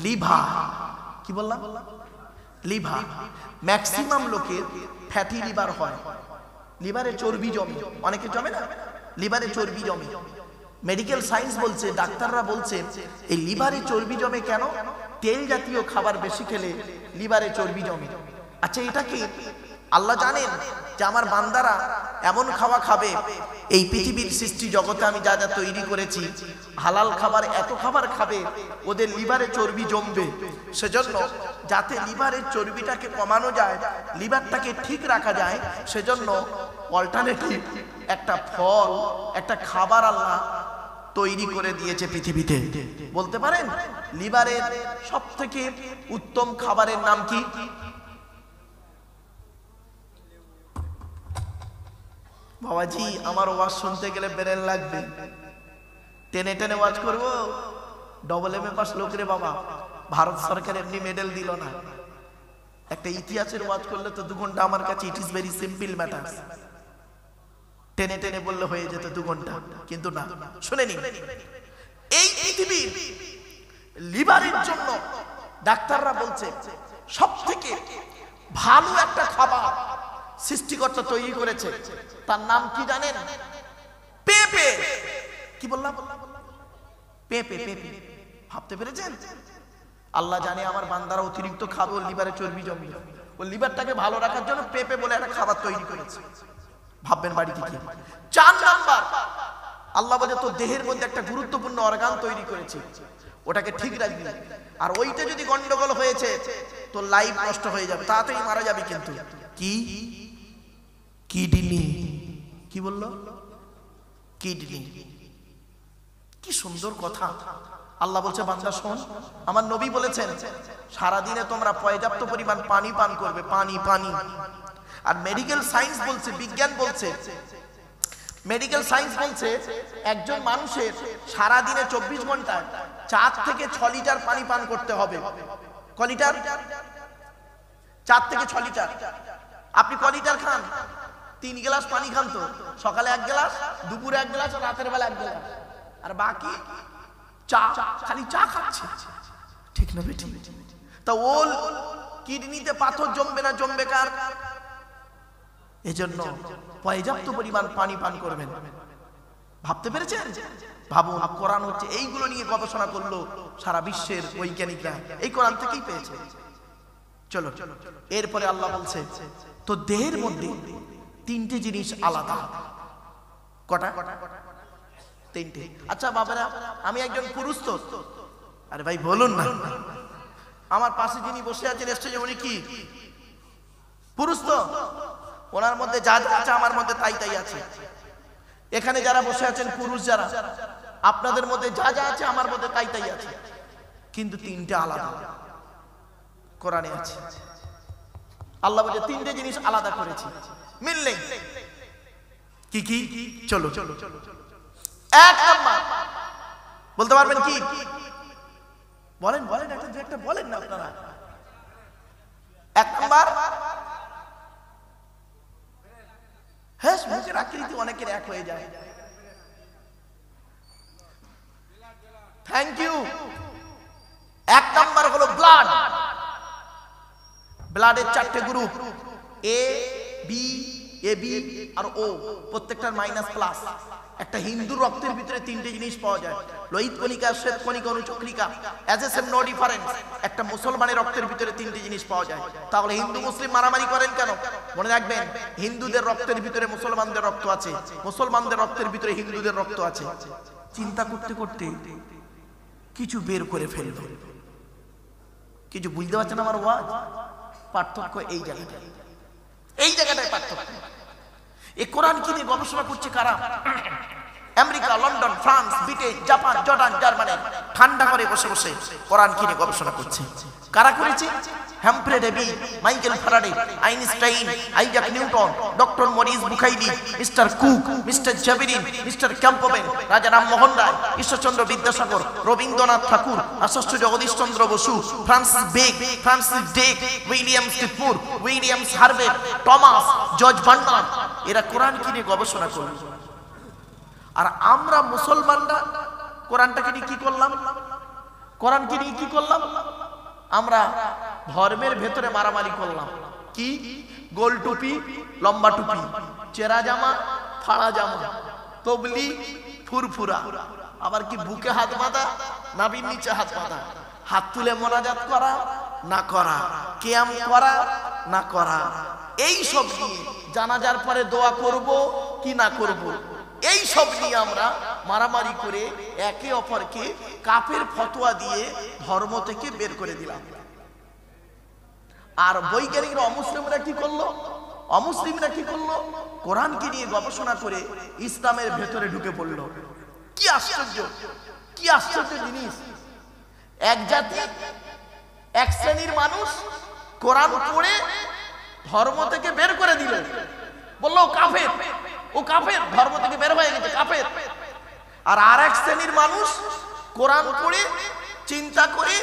Liver, কি বললাম? Liver. Maximum লোকের ফ্যাটি লিভার হয়, লিভারে চর্বি জমে, অনেকে জমে না, লিভারে চর্বি জমে। মেডিকেল সায়েন্স বলছে, ডাক্তাররা বলছে এই লিভারে চর্বি জমে কেন? তেল জাতীয় খাবার বেশি খেলে লিভারে চর্বি জমে। আচ্ছা, এটা কি আল্লাহ জানেন যে আমার বান্দারা এমন খাওয়া খাবে, এই পৃথিবীর সৃষ্টি জগতে আমি যা যা তৈরি করেছি হালাল খাবার, এত খাবার খাবে ওদের লিভারে চর্বি জমবে। সেজন্য যাতে লিভারের চর্বিটাকে কমানো যায়, লিভারটাকে ঠিক রাখা যায়, সেজন্য অল্টারনেটিভ একটা ফল, একটা খাবার আল্লাহ তৈরি করে দিয়েছে পৃথিবীতে। বলতে পারেন লিভারের সব থেকে উত্তম খাবারের নাম কি? বাবাজি, আমার ওয়াজ শুনতে গেলে ব্রেন লাগবে, টেনে টেনে ওয়াজ করবো? ডবল এম এ পাস লোক রে বাবা, ভারত সরকার এমনি মেডেল দিল না। একটা ইতিহাসের ওয়াজ করলে তো 2 ঘন্টা আমার কাছে it is very simple matter. টেনে টেনে বললে হয়ে যেত 2 ঘন্টা, কিন্তু না। শুনে নিন, এই পৃথিবীর লিভারের জন্য ডাক্তাররা বলছে সব থেকে ভালো একটা খাবার সৃষ্টিকর্তা তৈরি করেছে, তার নাম কি জানেন? পেঁপে। কি বললাম? পেঁপে। পেঁপে ভাবতে পেরেছেন? আল্লাহ জানে আমার বান্দারা অতিরিক্ত খাবে, ওর লিভারে চর্বি জমবে, ওর লিভারটাকে ভালো রাখার জন্য পেঁপে বলে একটা খাবার তৈরি করেছে। ভাববেন বাড়িতে কি। 4 নাম্বার, আল্লাহ বলে তো দেহের মধ্যে একটা গুরুত্বপূর্ণ অর্গান তৈরি করেছে, ওটাকে ঠিক রাখবি, আর ওইটা যদি গন্ডগোল হয়েছে তো লাইফ নষ্ট হয়ে যাবে, তাড়াতাড়ি মারা যাবে। কিন্তু কি? কিডনি। কি বললো? কিডনি। কি সুন্দর কথা। আল্লাহ বলছে বান্দা শোন, আমার নবী বলেছেন সারাদিনে তোমরা পর্যাপ্ত পরিমাণ পানি পান করবে, পানি পানি। আর মেডিকেল সায়েন্স বলছে, বিজ্ঞান বলছে, মেডিকেল সায়েন্স বলছে একজন মানুষের সারাদিনে 24 ঘন্টায় 4 থেকে 6 লিটার পানি পান করতে হবে। ক লিটার? 4 থেকে 6 লিটার। আপনি ক লিটার খান? 3 গ্লাস পানি খান তো। সকালে 1 গ্লাস, দুপুরে 1 গ্লাস, রাতের বেলা 1 গ্লাস, আর বাকি চা, খালি চা খাচ্ছে। ঠিক না বেটি? তা ওল কিডনিতে পাথর জমবে না, জমবে কার? এজন্য পর্যাপ্ত পরিমাণ পানি পান করবেন। ভাবতে পেরেছেন? ভাবুন, কোরআন হচ্ছে এইগুলো নিয়ে গবেষণা করলো সারা বিশ্বের বৈজ্ঞানিকরা, এই কোরআন থেকেই পেয়েছে। চলো, এরপরে আল্লাহ বলছে তো দেহের মধ্যে 3টে জিনিস আলাদা। কটা? 3টে। আচ্ছা বাবারা, আমি একজন পুরুষ তো, আরে ভাই বলুন না, আমার পাশে যিনি বসে আছেন স্টেজে, উনি কি পুরুষ তো? ওনার মধ্যে যা যা আছে আমার মধ্যে তাই তাই আছে। এখানে যারা বসে আছেন পুরুষ যারা, আপনাদের মধ্যে যা যা আছে আমার মধ্যে তাই তাই আছে, কিন্তু 3টে আলাদা কোরআনে আছে। আল্লাহ বলে 3টে জিনিস আলাদা করেছি, মিললে কি কি? চলো 1 নাম্বার বলতে পারবেন কি? বলেন বলেন, একটা বলেন না আপনারা। 1 নাম্বার, হ্যাঁ, মুখের আকৃতি অনেকের এক হয়ে যায়। Thank you. 1 নাম্বার হলো ব্লাড। ব্লাডের 4টে group, A B, A B আর ও, প্রত্যেকটার মাইনাস প্লাস। একটা হিন্দু রক্তের ভিতরে 3টে জিনিস পাওয়া যায়, লোহিত কণিকা, শ্বেত কণিকা, অনুচক্রিকা, as a same no difference. একটা মুসলমানের রক্তের ভিতরে 3টে জিনিস পাওয়া যায়। তাহলে হিন্দু মুসলিম মারামারি করেন কেন? মনে রাখবেন, হিন্দুদের রক্তের ভিতরে মুসলমানদের রক্ত আছে, মুসলমানদের রক্তের ভিতরে হিন্দুদের রক্ত আছে। চিন্তা করতে করতে কিছু বের করে ফেলবে। কিছু বুঝতে পারছেন আমার ওয়াজ? পার্থক্য এই জায়গাটায়, এই জায়গাটায় পার্থক্য। এই কোরআন কি নিয়ে গবেষণা করছে কারা? America, London, France, Britain, Japan, Jordan, Germany ঠান্ডা করে বসে বসে কোরআন কি নিয়ে গবেষণা করছে। কারা করেছে? Humphry Davy, Michael Faraday, Einstein, Isaac Newton, doctor Maurice Bucaille, mister Cook, mister Javelin, mister Campbell, Raja Rammohan Roy, Ishwarchandra Vidyasagar, Rabindranath Tagore, Acharya Jagadish Chandra Bose, Francis Beck, Francis Drake, Williams কিপমুর, Williams Harvey, Thomas, George Bernard, এরা কোরআন কি নিয়ে গবেষণা করল। আর আমরা মুসলমানরা কোরআনটাকে নিয়ে কি করলাম? কোরআনকে নিয়ে কি করলাম আমরা? ধর্মের ভেতরে মারামারি করলাম। কি? গোল টুপি, লম্বা টুপি, চেরা জামা, ফাড়া জামা, তবলি, ফুরফুরা, আবার কি বুকে হাত বাঁধা, নাভির নিচে হাত বাঁধা, হাত তুলে মোনাজাত করা না করা, কিয়াম করা না করা, এই সব নিয়ে জানাজার পরে দোয়া করব কি না করব, এই সব নিয়ে আমরা মারামারি করে একে অপরকে কাফের ফতোয়া দিয়ে ধর্ম থেকে বের করে দিলাম। আর বৈজ্ঞানিকরা অমুসলিমরা কি করলো? অমুসলিমরা কি করলো? কোরআনকে নিয়ে গবেষণা করে ইসলামের ভেতরে ঢুকে পড়লো। কি আশ্চর্য, কি আশ্চর্য জিনিস! এক জাতি, এক শ্রেণীর মানুষ কোরআন পড়ে ধর্ম থেকে বের করে দিল, বললো কাফের, ও কাফের, ধর্ম থেকে বের হয়ে গেছে, কাফের। আর আরেক শ্রেণীর মানুষ কোরআন পড়ে চিন্তা করে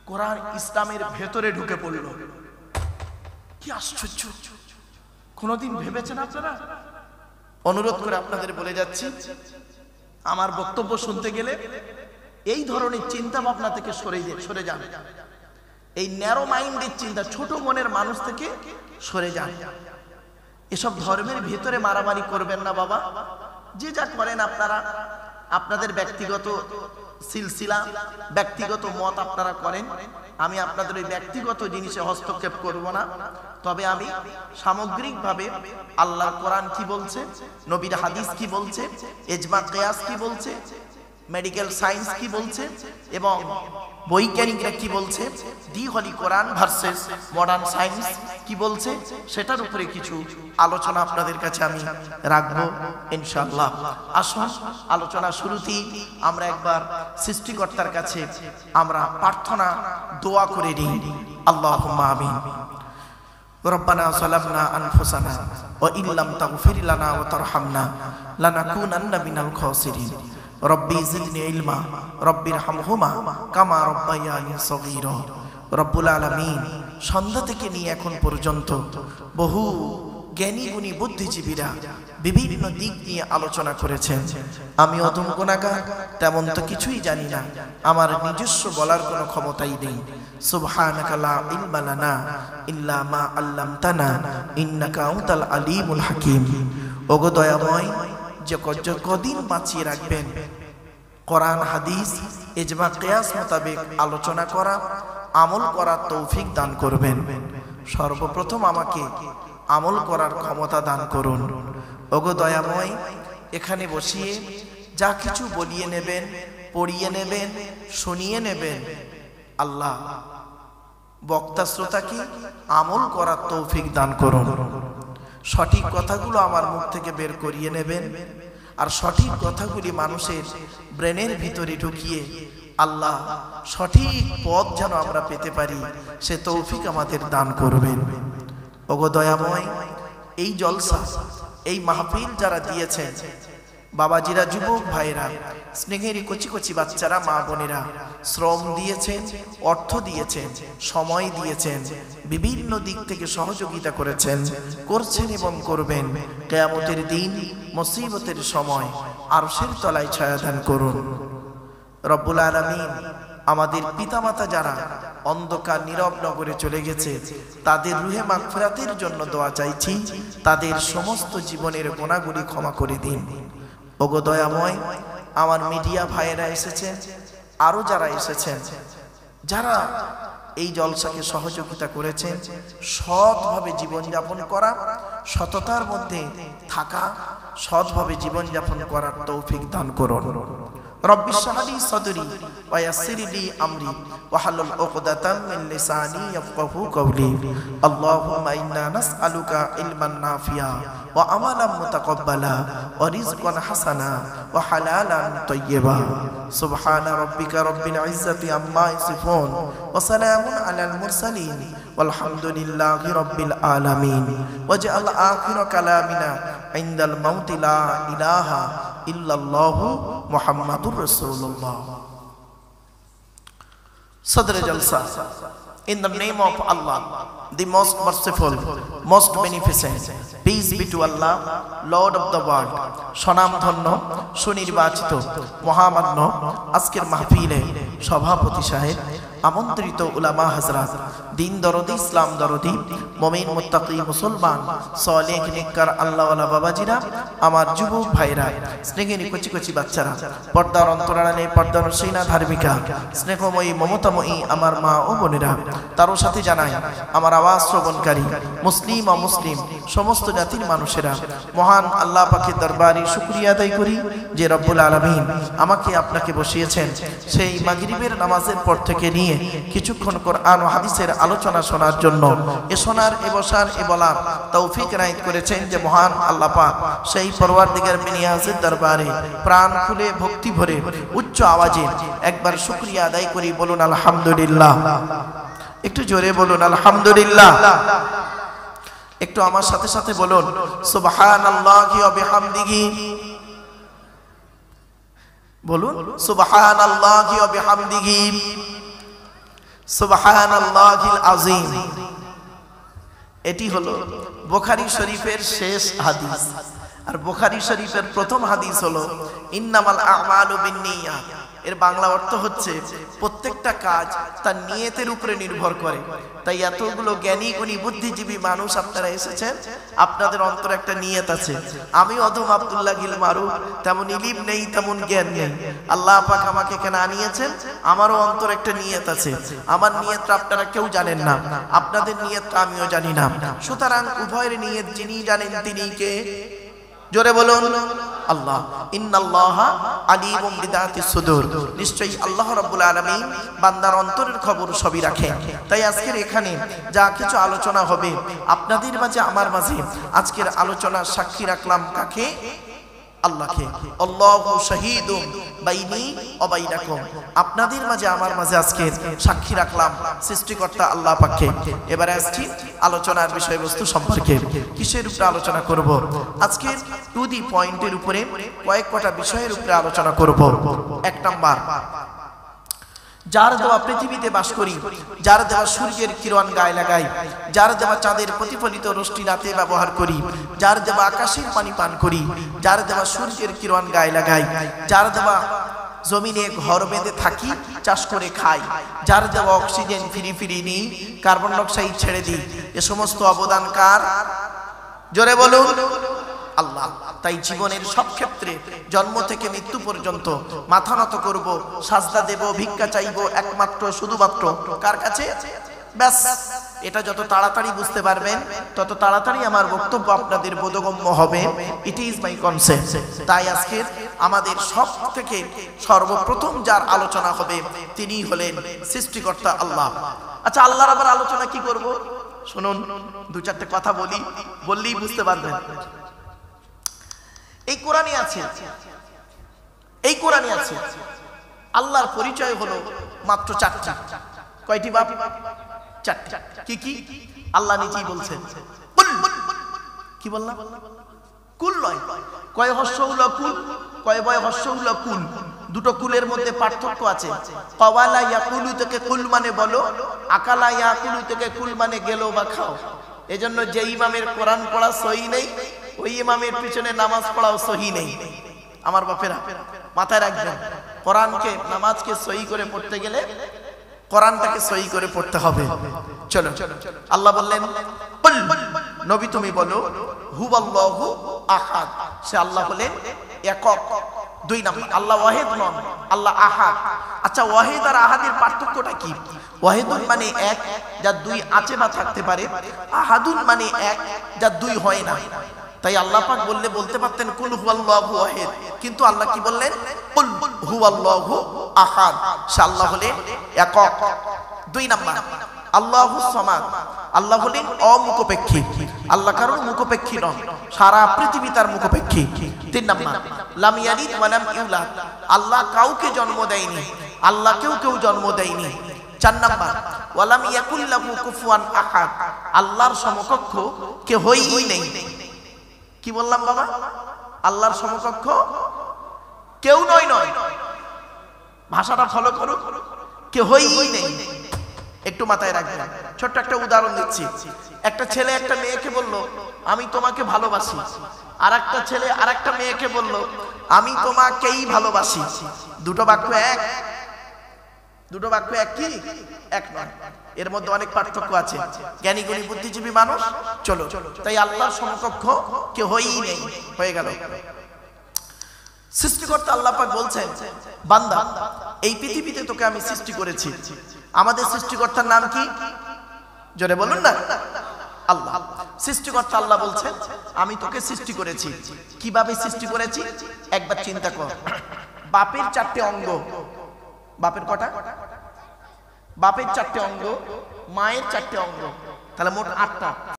কোরআন ইসলামের ভেতরে ঢুকে পড়ল। কি আশ্চর্য! কোনদিন ভেবেছেন আপনারা? অনুরোধ করে আপনাদের বলে যাচ্ছি, আমার বক্তব্য শুনতে গেলে এই ধরনের চিন্তা ভাবনা থেকে সরে যান। এই ন্যারো মাইন্ডের চিন্তা, ছোট মনের মানুষ থেকে সরে যান। এসব ধর্মের ভেতরে মারামারি করবেন না বাবা। যে যা করেন আপনারা, আপনাদের ব্যক্তিগত সিলসিলা, ব্যক্তিগত মত আপনারা করেন। আমি আপনাদের ওই ব্যক্তিগত জিনিসে হস্তক্ষেপ করব না। তবে আমি সামগ্রিকভাবে আল্লাহর কোরআন কি বলছে, নবীর হাদিস কি বলছে, ইজমা কিয়াস কি বলছে, মেডিকেল সায়েন্স কি বলছে এবং বৈজ্ঞানিকরা কি বলছে, দি হলি কোরআন ভার্সেস মডার্ন সায়েন্স কি বলছে, সেটার উপরে কিছু আলোচনা আপনাদের কাছে আমি রাখবো ইনশাআল্লাহ। আসুন আলোচনা শুরুতেই আমরা একবার সৃষ্টিকর্তার কাছে আমরা প্রার্থনা দোয়া করে নিই। আল্লাহুম্মা আমিন। রব্বানা যালামনা আনফুসানা ওয়া ইল্লাম তাগফির লানা ওয়া তারহামনা লানাকুনান্না মিনাল খাসিরিন। রব্বি জিদনি ইলমা রব্বিরহামহুমা কামা রব্বায়ানি সগীরা। রব্বুল আলামিন সন্ধ্যা থেকে নিয়ে এখন পর্যন্ত বহু জ্ঞানী গুণী বুদ্ধিজীবীরা বিভিন্ন দিক নিয়ে আলোচনা করেছেন। আমি অদম গুনাহগার, তেমন তো কিছুই জানি না, আমার নিজস্ব বলার কোনো ক্ষমতাই নেই। সুবহানাকা লা ইলমা লানা ইল্লা মা আল্লামতানা ইন্নাকা আনতাল আলিমুল হাকিম। ওগো দয়াময়, যে কদিন বাঁচিয়ে রাখবেন, কোরআন হাদিস ইজমা কিয়াস মোতাবেক আলোচনা করা, আমল করার তৌফিক দান করবেন। সর্বপ্রথম আমাকে আমল করার ক্ষমতা দান করুন। ওগো দয়াময়, এখানে বসিয়ে যা কিছু বলিয়ে নেবেন, পড়িয়ে নেবেন, শুনিয়ে নেবেন, আল্লাহ বক্তা শ্রোতাকে আমল করার তৌফিক দান করুন। সঠিক কথাগুলো আমার মুখ থেকে বের করিয়ে নেবেন, আর সঠিক কথাগুলি মানুষের ব্রেনের ভিতরে ঢুকিয়ে আল্লাহ সঠিক পথ যেন আমরা পেতে পারি, সে তৌফিক আমাদের দান করবেন। ওগো দয়াময়, এই জলসা, এই মাহফিল যারা দিয়েছেন, বাবাজিরা, যুবক ভাইরা, স্নেহের কচি কচি বাচ্চারা, মা বোনেরা শ্রম দিয়েছেন, অর্থ দিয়েছেন, সময় দিয়েছেন, বিভিন্ন দিক থেকে সহযোগিতা করেছেন, করছেন এবং করবেন। কিয়ামতের দিন, মুসিবতের সময় আরশের তলায় ছায়াদান করুন। রব্বুল আলামিন, আমাদের পিতামাতা যারা অন্ধকার নীরব নগরে চলে গেছে, তাদের রুহে মাগফিরাতের জন্য দোয়া চাইছি। তাদের সমস্ত জীবনের গুনাহগুলি ক্ষমা করে দিন। ওগো দয়াময়, আমার মিডিয়া ভাইয়েরা এসেছেন, আরো যারা এসেছেন, যারা এই জলসাকে সহযোগিতা করেছেন, সৎভাবে জীবনযাপন করা, সততার মধ্যে থাকা, সৎভাবে জীবনযাপন করার তৌফিক দান করুন। রব্বি ইশরাহ লি সাদরি ওয়া ইয়াসসির লি আমরি ওয়াহলুল উকদাতাম মিন লিসানি ইয়াফকাহু কওলি। আল্লাহুম্মা ইন্না নাসআলুকা ইলমান নাফিয়া ওয়া আমালান মুতাকাব্বালা ওয়া রিজকান হাসানা ওয়া হালালান তাইয়্যিবা। সুবহানা রাব্বিকা রাব্বিল ইজ্জাতি আম্মা ইয়াসিফুন ওয়া সালামুন আলাল মুরসালিন ওয়ালহামদুলিল্লাহি রাব্বিল আলামিন। ওয়াজআল আখিরা কালামিনা ইনদাল মাউতি লা ইলাহা ইল্লাল্লাহু মুহাম্মাদুর রাসূলুল্লাহ। সদরে জলসা In the name of Allah, the most merciful, most beneficent, peace be to Allah, Lord of the world. সনাম ধন্য সুনির্বাচিত মহামান্য আজকের মাহফিলে সভাপতি সাহেব, আমন্ত্রিত উলামা হযরত, দিন দরদি, ইসলাম দরদি, মুমিন মুত্তাকি মুসলমান, সালেহ নেককার আল্লাহওয়ালা বাবাজিরা, আমার যুবক ভাইরা, স্নেহের কচি কচি বাচ্চারা, পর্দার অন্তরালে পর্দার নসীনা ধার্মিকা, স্নেহময়ী মমতাময়ী আমার মা ও বোনেরা, তারও সাথে জানাই আমার আওয়াজ শ্রবণকারী মুসলিম অমুসলিম সমস্ত জাতির মানুষেরা, মহান আল্লাহ পাকের দরবারে শুকরিয়া আদায় করি যে রব্বুল আলামিন আমাকে আপনাকে বসিয়েছেন সেই মাগরিবের নামাজের পর থেকে নিয়ে কিছুক্ষণ কোরআন ও হাদিসের আলোচনা শোনার জন্য। এ শোনার, এ বসার, এ বলার তৌফিক এনায়েত করেছেন যে মহান আল্লাহ পাক। সেই পরওয়ারদিগার বিনিয়াজের দরবারে প্রাণ খুলে ভক্তি ভরে উচ্চ আওয়াজে একবার শুকরিয়া আদায় করি। বলুন আলহামদুলিল্লাহ। একটু জোরে বলুন আলহামদুলিল্লাহ। একটু আমার সাথে সাথে বলুন সুবহানাল্লাহি ওয়া বিহামদিহি। বলুন সুবহানাল্লাহি ওয়া বিহামদিহি, সুবহানাল্লাহিল আযীম। এটি হলো বুখারী শরীফের শেষ হাদিস। আর বুখারী শরীফের প্রথম হাদিস হলো ইন্নামাল আ'মালু বিন্নিয়াত। এর বাংলা অর্থ হচ্ছে প্রত্যেকটা কাজ তার নিয়তের উপরে নির্ভর করে। তাই এতগুলো জ্ঞানী গুণী বুদ্ধিজীবী মানুষ আপনারা এসেছেন, আপনাদের অন্তরে একটা নিয়ত আছে। আমি অধম আব্দুল্লাহ গিল মারুফ, তেমন ইলিম নেই, তেমন জ্ঞান নেই। আল্লাহ পাক আমাকে এখানে আনিয়েছেন, আমারও অন্তরে একটা নিয়ত আছে। আমার নিয়তটা আপনারা কেউ জানেন না, আপনাদের নিয়তটা আমিও জানি না। সুতরাং উভয়ের নিয়ত যিনি জানেন তিনি কে? জোরে বলুন আল্লাহ। ইন্নাল্লাহা আলিমুম বিদাতিস সুদূর। নিশ্চয়ই আল্লাহ রাব্বুল আলামিন বান্দার অন্তরের খবর সবই রাখেন। তাই আজকের এখানে যা কিছু আলোচনা হবে আপনাদের মাঝে আমার মাঝে, আজকের আলোচনার সাক্ষী রাখলাম কাকে? আল্লাহকে। আল্লাহু শাহীদুম বাইনি ওয়া বাইনাকুম। আপনাদের মাঝে আমার মাঝে আজকে সাক্ষী রাখলাম সৃষ্টিকর্তা আল্লাহ পাককে। এবারে আসছি আলোচনার বিষয়বস্তু সম্পর্কে। কিসের উপরে আলোচনা করব? আজকে টু দি পয়েন্টের উপরে কয়েক কটা বিষয়ের উপরে আলোচনা করব। এক নাম্বার, যার দেওয়া পৃথিবীতে বাস করি, যার দেওয়া সূর্যের কিরণ গায়ে লাগাই, যার দেওয়া চাঁদের প্রতিফলিত রশ্মি রাতে ব্যবহার করি, যার দেওয়া আকাশের পানি পান করি, যার দেওয়া সূর্যের কিরণ গায়ে লাগাই, যার দেওয়া জমিনে ঘর বেঁধে থাকি, চাষ করে খাই, যার দেওয়া অক্সিজেন ফিরি ফিরি নিই, কার্বন ডাই অক্সাইড ছেড়ে দিই, এ সমস্ত অবদান কার? জোরে বলুন আল্লাহ। তাই জীবনের সব ক্ষেত্রে জন্ম থেকে মৃত্যু পর্যন্ত মাথা নত করব, সাজদা দেব, ভিক্ষা চাইব একমাত্র শুধুমাত্র কার কাছে? ব্যাস। এটা যত তাড়াতাড়ি বুঝতে পারবেন তত তাড়াতাড়ি আমার বক্তব্য আপনাদের বোধগম্য হবে। It is my concept. তাই আজকে আমাদের সব থেকে সর্বপ্রথম যার আলোচনা হবে তিনি হলেন সৃষ্টিকর্তা আল্লাহ। আচ্ছা, আল্লাহর আবার আলোচনা কি করব? শুনুন, দু চারটে কথা বললেই বুঝতে পারবেন। এই কোরআনে আছে, এই কোরআনে আছে আল্লাহর পরিচয় হলো মাত্র চারটি। কয়টি বাপ? চারটি। কি কি? আল্লাহ নিজেই বলছেন। কি বললাম? কুল নয়। কয় হস্যউল কুল, কয় বয় হস্যউল কুল। দুটো কুলের মধ্যে পার্থক্য আছে। কওয়ালা ইয়াকুলু থেকে কুল মানে বলো, আকালা ইয়াকুলু থেকে কুল মানে গেলো বা খাও। এজন্য যে ইমামের কোরআন পড়া সহি নেই, ওই ইমামের পিছনে নামাজ পড়াও সহি নেই। আমার বাপেরা মাথায় রাখবেন, কোরআনকে নামাজকে সহি করে পড়তে গেলে কোরআনটাকে সহি করে পড়তে হবে। চলো, আল্লাহ বললেন নবী তুমি বলো হুয়াল্লাহু আহাদ। সে আল্লাহ হলেন একক। দুই নাম্বার, আল্লাহ ওয়াহিদ নন, আল্লাহ আহাদ। আচ্ছা, ওয়াহিদ আর আহাদের পার্থক্যটা কি? ওয়াহিদুন মানে এক, যা দুই আছে বা থাকতে পারে। আহাদুন মানে এক, যা দুই হয় না। তাই আল্লাহ পাক বলতে পারতেন কুল হুয়াল্লাহু ওয়াহিদ, কিন্তু আল্লাহ কি বললেন? কুল হুয়াল্লাহু আহাদ। সে আল্লাহ হলেন একক। দুই নাম্বার, আল্লাহুস সামাদ। আল্লাহ হলেন অমুখপেক্ষী। আল্লাহ কারোর মুখপেক্ষী নন, সারা পৃথিবী তার মুখপেক্ষী। তিন নাম্বার, লাম ইয়ালিদ ওয়া লাম ইউলাদ। আল্লাহ কাউকে জন্ম দেয়নি, আল্লাহ কেউ জন্ম দেয়নি। চার নাম্বার, ওয়া লাম ইয়াকুল লাহু কুফুয়ান আহাদ। আল্লাহর সমকক্ষ কেউই নেই। কি বললাম বাবা? আল্লাহর সমকক্ষ কেউ নয়। ভাষাটা ফলো করো, কেউই নেই। একটু মাথায় রাখবেন। ছোট্ট একটা উদাহরণ দিচ্ছি। একটা ছেলে একটা মেয়েকে বলল আমি তোমাকে ভালোবাসি, আর একটা ছেলে আর একটা মেয়েকে বলল আমি তোমাকেই ভালোবাসি। দুটো বাক্য এক? দুটো বাক্য এক কি? এক নয়। এর মধ্যে অনেক পার্থক্য আছে। জ্ঞানী গুণী বুদ্ধিজীবী মানুষ চলো, তাই আল্লাহর সমকক্ষ কেউ হয়েই নেই, হয়ে গেল। সৃষ্টিকর্তা আল্লাহ পাক বলছেন, বান্দা এই পৃথিবীতে তোকে আমি সৃষ্টি করেছি। আমাদের সৃষ্টিকর্তার নাম কি? জোরে বলুন না। আল্লাহ। সৃষ্টিকর্তা আল্লাহ বলছেন আমি তোকে সৃষ্টি করেছি। কিভাবে সৃষ্টি করেছি একবার চিন্তা কর। বাপের 4টে অঙ্গ। বাপের কটা? বাপের 4টে অঙ্গ, মায়ের 4টে অঙ্গ, তাহলে মোট 8টা।